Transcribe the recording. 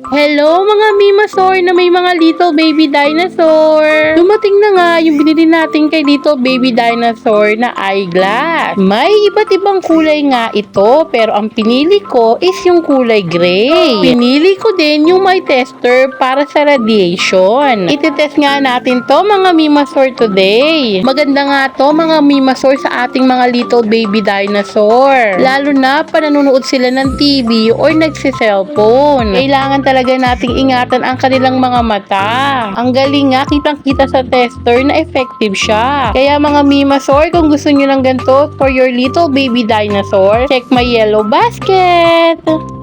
Hello mga Mimasaur na may mga little baby dinosaur. Dumating na nga yung binili natin kay little baby dinosaur na eyeglass. May iba't ibang kulay nga ito pero ang pinili ko is yung kulay gray. Pinili ko din yung may tester para sa radiation. Itetest nga natin to mga Mimasaur today. Maganda nga to mga Mimasaur sa ating mga little baby dinosaur. Lalo na pa nanonood sila ng TV or nagsi-cellphone. Kailangan talaga nating ingatan ang kanilang mga mata. Ang galing nga, kitang-kita sa tester na effective siya. Kaya mga Mimasaur, kung gusto nyo ng ganito for your little baby dinosaur, check my yellow basket!